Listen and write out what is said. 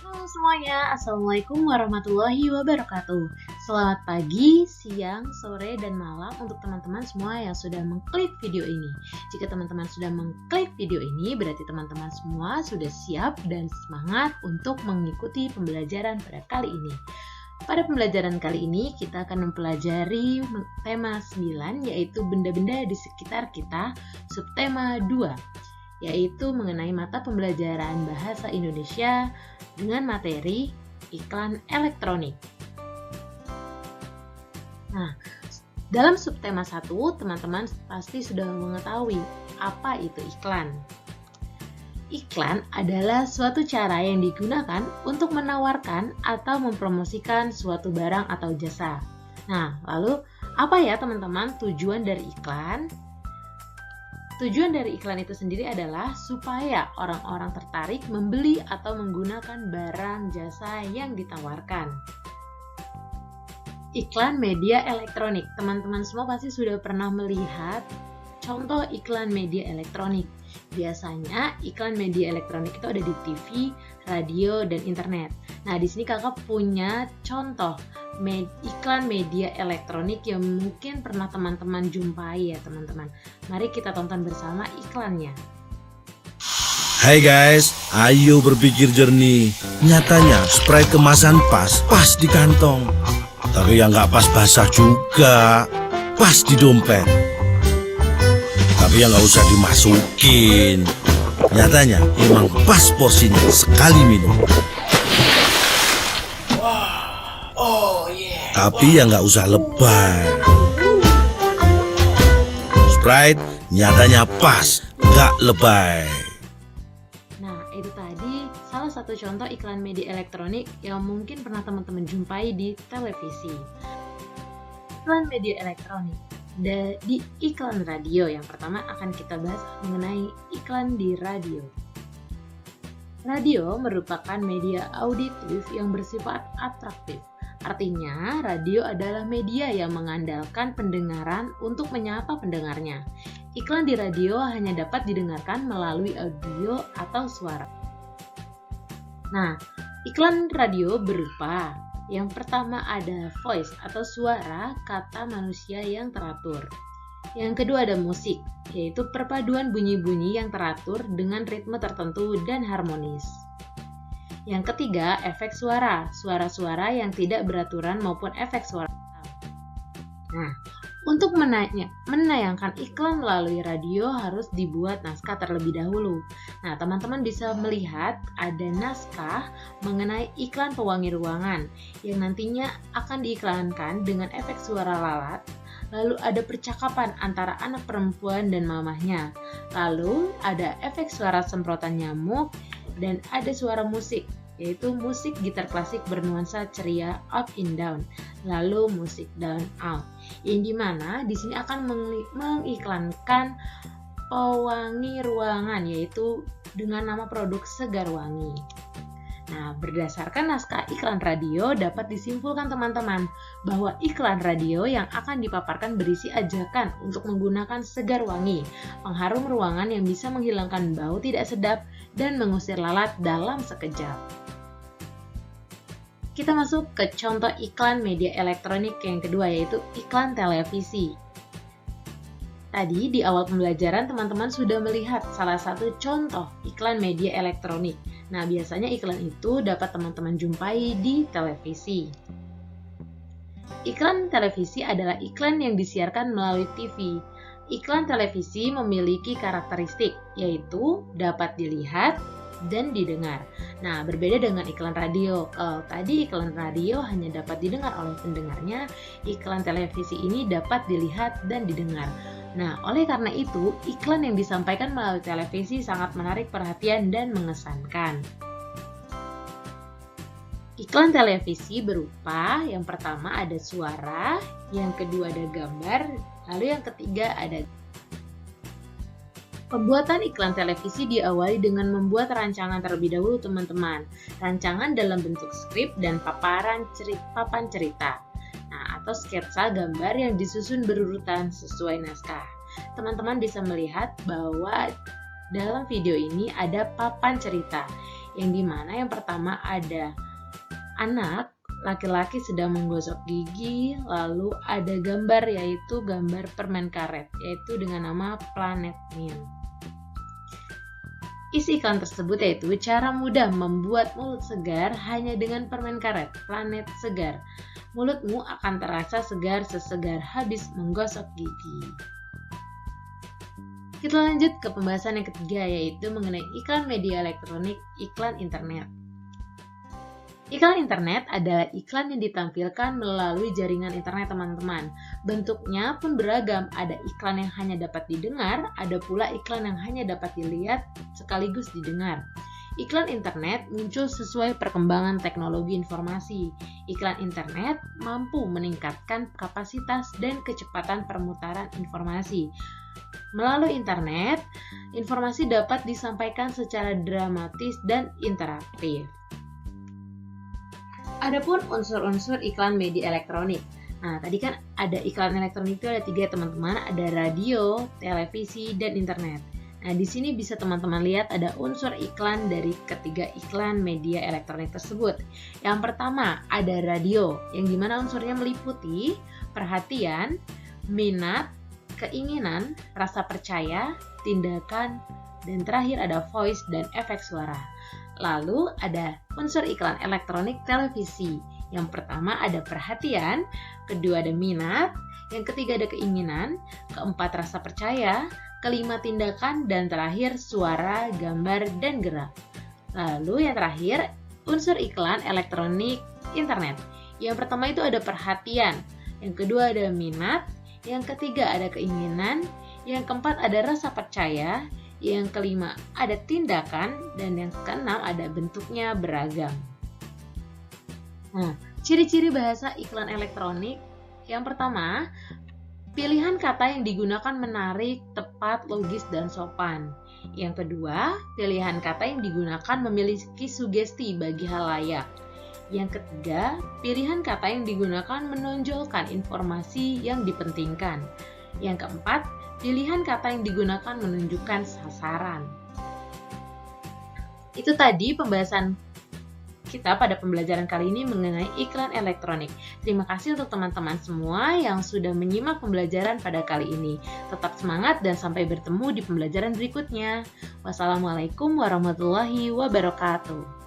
Halo semuanya, Assalamualaikum warahmatullahi wabarakatuh. Selamat pagi, siang, sore, dan malam untuk teman-teman semua yang sudah mengklik video ini. Jika teman-teman sudah mengklik video ini, berarti teman-teman semua sudah siap dan semangat untuk mengikuti pembelajaran pada kali ini. Pada pembelajaran kali ini, kita akan mempelajari tema 9, yaitu benda-benda di sekitar kita, subtema 2. Yaitu mengenai mata pembelajaran bahasa Indonesia dengan materi iklan elektronik. Nah, dalam subtema 1, teman-teman pasti sudah mengetahui apa itu iklan. Iklan adalah suatu cara yang digunakan untuk menawarkan atau mempromosikan suatu barang atau jasa. Nah, lalu apa ya teman-teman tujuan dari iklan? Tujuan dari iklan itu sendiri adalah supaya orang-orang tertarik membeli atau menggunakan barang jasa yang ditawarkan. Iklan media elektronik. Teman-teman semua pasti sudah pernah melihat contoh iklan media elektronik. Biasanya iklan media elektronik itu ada di TV, radio, dan internet. Nah, di sini kakak punya contoh iklan media elektronik yang mungkin pernah teman-teman jumpai ya teman-teman. Mari kita tonton bersama iklannya. Hai guys, ayo berpikir jernih. Nyatanya Sprite kemasan pas di kantong. Tapi yang nggak pas basah juga, pas di dompet. Tapi yang nggak usah dimasukin. Nyatanya emang pas porsinya sekali minum. Tapi yang nggak usah lebay. Sprite nyatanya pas, nggak lebay. Nah, itu tadi salah satu contoh iklan media elektronik yang mungkin pernah teman-teman jumpai di televisi. Iklan media elektronik. Di iklan radio yang pertama akan kita bahas mengenai iklan di radio. Radio merupakan media auditif yang bersifat atraktif. Artinya, radio adalah media yang mengandalkan pendengaran untuk menyapa pendengarnya. Iklan di radio hanya dapat didengarkan melalui audio atau suara. Nah, iklan radio berupa yang pertama ada voice atau suara kata manusia yang teratur. Yang kedua ada musik, yaitu perpaduan bunyi-bunyi yang teratur dengan ritme tertentu dan harmonis. Yang ketiga, efek suara, suara-suara yang tidak beraturan maupun efek suara. Nah, untuk menayangkan iklan melalui radio harus dibuat naskah terlebih dahulu. Nah, teman-teman bisa melihat ada naskah mengenai iklan pewangi ruangan yang nantinya akan diiklankan dengan efek suara lalat. Lalu ada percakapan antara anak perempuan dan mamahnya. Lalu ada efek suara semprotan nyamuk dan ada suara musik, yaitu musik gitar klasik bernuansa ceria up and down, lalu musik down out. Yang dimana di sini akan mengiklankan pewangi ruangan, yaitu dengan nama produk Segar Wangi. Nah, berdasarkan naskah iklan radio dapat disimpulkan teman-teman bahwa iklan radio yang akan dipaparkan berisi ajakan untuk menggunakan Segar Wangi, pengharum ruangan yang bisa menghilangkan bau tidak sedap dan mengusir lalat dalam sekejap. Kita masuk ke contoh iklan media elektronik yang kedua, yaitu iklan televisi. Tadi di awal pembelajaran teman-teman sudah melihat salah satu contoh iklan media elektronik. Nah, biasanya iklan itu dapat teman-teman jumpai di televisi. Iklan televisi adalah iklan yang disiarkan melalui TV. Iklan televisi memiliki karakteristik, yaitu dapat dilihat dan didengar. Nah, berbeda dengan iklan radio. Tadi iklan radio hanya dapat didengar oleh pendengarnya, iklan televisi ini dapat dilihat dan didengar. Nah, oleh karena itu, iklan yang disampaikan melalui televisi sangat menarik perhatian dan mengesankan. Iklan televisi berupa yang pertama ada suara, yang kedua ada gambar, lalu yang ketiga ada. Pembuatan iklan televisi diawali dengan membuat rancangan terlebih dahulu teman-teman. Rancangan dalam bentuk skrip dan papan cerita. Nah, atau sketsa gambar yang disusun berurutan sesuai naskah. Teman-teman bisa melihat bahwa dalam video ini ada papan cerita. yang dimana yang pertama ada anak laki-laki sedang menggosok gigi, lalu ada gambar yaitu gambar permen karet, yaitu dengan nama Planet Mint. Isi iklan tersebut yaitu cara mudah membuat mulut segar hanya dengan permen karet, Planet Segar. Mulutmu akan terasa segar sesegar habis menggosok gigi. Kita lanjut ke pembahasan yang ketiga yaitu mengenai iklan media elektronik, iklan internet. Iklan internet adalah iklan yang ditampilkan melalui jaringan internet teman-teman. Bentuknya pun beragam, ada iklan yang hanya dapat didengar, ada pula iklan yang hanya dapat dilihat sekaligus didengar. Iklan internet muncul sesuai perkembangan teknologi informasi. Iklan internet mampu meningkatkan kapasitas dan kecepatan permutaran informasi. Melalui internet, informasi dapat disampaikan secara dramatis dan interaktif. Adapun unsur-unsur iklan media elektronik. Nah, tadi kan ada iklan elektronik itu ada 3 teman-teman, ada radio, televisi, dan internet. Nah, di sini bisa teman-teman lihat ada unsur iklan dari ketiga iklan media elektronik tersebut. Yang pertama ada radio, yang dimana unsurnya meliputi perhatian, minat, keinginan, rasa percaya, tindakan, dan terakhir ada voice dan efek suara. Lalu ada unsur iklan elektronik televisi. Yang pertama ada perhatian, kedua ada minat, yang ketiga ada keinginan, keempat rasa percaya, kelima tindakan, dan terakhir suara, gambar, dan gerak. Lalu yang terakhir unsur iklan elektronik internet. Yang pertama itu ada perhatian, yang kedua ada minat, yang ketiga ada keinginan, yang keempat ada rasa percaya, yang kelima ada tindakan, dan yang keenam ada bentuknya beragam. Nah, ciri-ciri bahasa iklan elektronik. Yang pertama, pilihan kata yang digunakan menarik, tepat, logis, dan sopan. Yang kedua, pilihan kata yang digunakan memiliki sugesti bagi halayak. Yang ketiga, pilihan kata yang digunakan menonjolkan informasi yang dipentingkan. Yang keempat, pilihan kata yang digunakan menunjukkan sasaran. Itu tadi pembahasan kita pada pembelajaran kali ini mengenai iklan elektronik. Terima kasih untuk teman-teman semua yang sudah menyimak pembelajaran pada kali ini. Tetap semangat dan sampai bertemu di pembelajaran berikutnya. Wassalamualaikum warahmatullahi wabarakatuh.